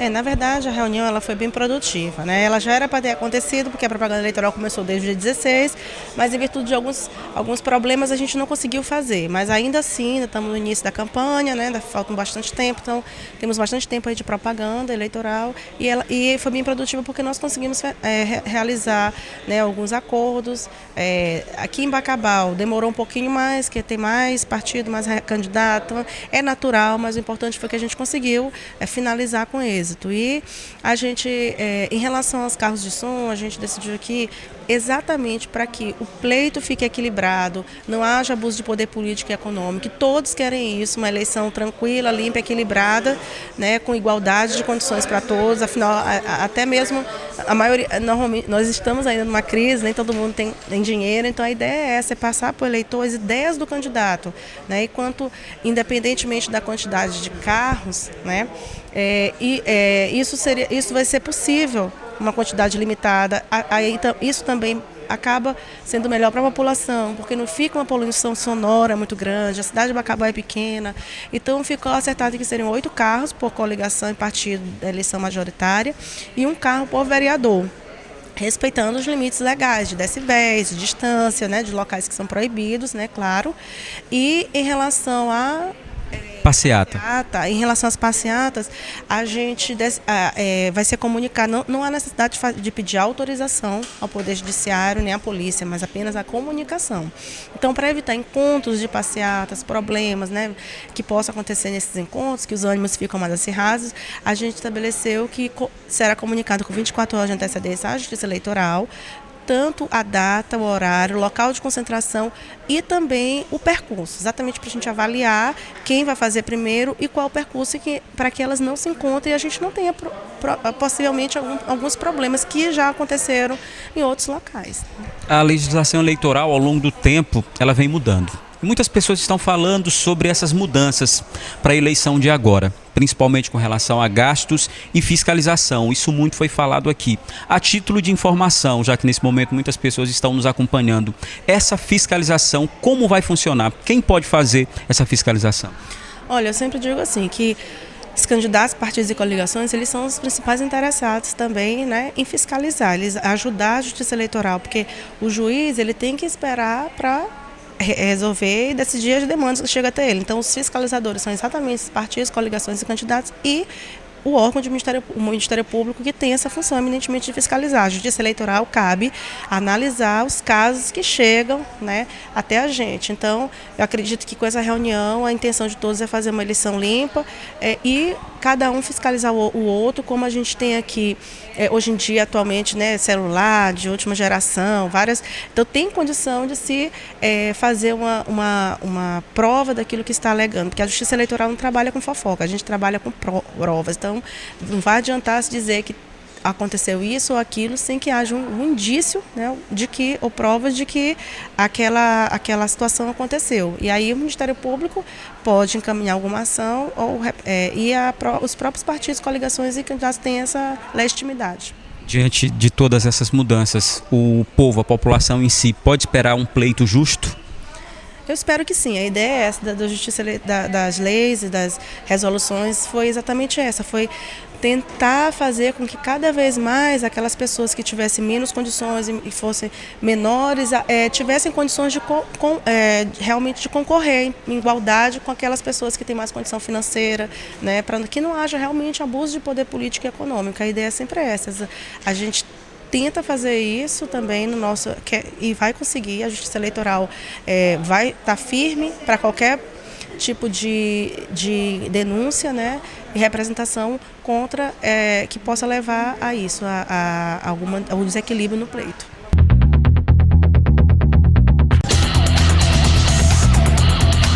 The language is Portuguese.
Na verdade, a reunião ela foi bem produtiva, né? Ela já era para ter acontecido, porque a propaganda eleitoral começou desde o dia 16, mas em virtude de alguns problemas a gente não conseguiu fazer. Mas ainda assim, ainda estamos no início da campanha, né? Ainda falta bastante tempo, então temos bastante tempo aí de propaganda eleitoral e foi bem produtiva porque nós conseguimos realizar, né, alguns acordos. Aqui em Bacabal demorou um pouquinho mais, porque tem mais partido, mais candidato, é natural, mas o importante foi que a gente conseguiu finalizar com êxito. E a gente, em relação aos carros de som, a gente decidiu aqui exatamente para que o pleito fique equilibrado, não haja abuso de poder político e econômico, que todos querem isso, uma eleição tranquila, limpa, equilibrada, né, com igualdade de condições para todos, afinal, até mesmo a maioria, normalmente, nós estamos ainda numa crise, nem todo mundo tem dinheiro, então a ideia é essa, é passar para o eleitor as ideias do candidato, né, e independentemente da quantidade de carros, né, isso vai ser possível, uma quantidade limitada. Isso também acaba sendo melhor para a população, porque não fica uma poluição sonora muito grande, a cidade de Bacabal é pequena, então ficou acertado que seriam 8 carros por coligação e partido da eleição majoritária e um carro por vereador, respeitando os limites legais de decibéis, de distância, né, de locais que são proibidos, né, claro. E em relação a Passeata. em relação às passeatas, a gente vai ser comunicado, não há necessidade de pedir autorização ao Poder Judiciário nem à polícia, mas apenas a comunicação. Então, para evitar encontros de passeatas, problemas, né, que possam acontecer nesses encontros, que os ânimos ficam mais acirrados, a gente estabeleceu que será comunicado com 24 horas de antecedência à Justiça Eleitoral, tanto a data, o horário, o local de concentração e também o percurso, exatamente para a gente avaliar quem vai fazer primeiro e qual o percurso para que elas não se encontrem e a gente não tenha possivelmente alguns problemas que já aconteceram em outros locais. A legislação eleitoral, ao longo do tempo, ela vem mudando. Muitas pessoas estão falando sobre essas mudanças para a eleição de agora, principalmente com relação a gastos e fiscalização. Isso muito foi falado aqui. A título de informação, já que nesse momento muitas pessoas estão nos acompanhando, essa fiscalização, como vai funcionar? Quem pode fazer essa fiscalização? Olha, eu sempre digo assim, que os candidatos, partidos e coligações, eles são os principais interessados também, né, em fiscalizar, eles ajudar a Justiça Eleitoral, porque o juiz ele tem que esperar para resolver e decidir as demandas que chegam até ele. Então, os fiscalizadores são exatamente esses partidos, coligações e candidatos e o órgão de o Ministério Público que tem essa função eminentemente de fiscalizar. A Justiça Eleitoral cabe analisar os casos que chegam, né, até a gente. Então, eu acredito que com essa reunião a intenção de todos é fazer uma eleição limpa e cada um fiscalizar o outro, como a gente tem aqui hoje em dia, atualmente, né, celular de última geração, várias. Então, tem condição de se fazer uma prova daquilo que está alegando, porque a Justiça Eleitoral não trabalha com fofoca, a gente trabalha com provas. Então, não vai adiantar se dizer que aconteceu isso ou aquilo sem que haja um indício, né, ou provas de que aquela situação aconteceu. E aí o Ministério Público pode encaminhar alguma ação os próprios partidos, coligações e candidatos têm essa legitimidade. Diante de todas essas mudanças, o povo, a população em si, pode esperar um pleito justo? Eu espero que sim. A ideia é essa da justiça, das leis e das resoluções foi exatamente essa, foi tentar fazer com que cada vez mais aquelas pessoas que tivessem menos condições e fossem menores, tivessem condições de realmente de concorrer em igualdade com aquelas pessoas que têm mais condição financeira, né, para que não haja realmente abuso de poder político e econômico. A ideia é sempre essa. A gente tenta fazer isso também no nosso e vai conseguir. A Justiça Eleitoral vai estar firme para qualquer tipo de denúncia, e representação contra que possa levar a isso, a algum desequilíbrio no pleito.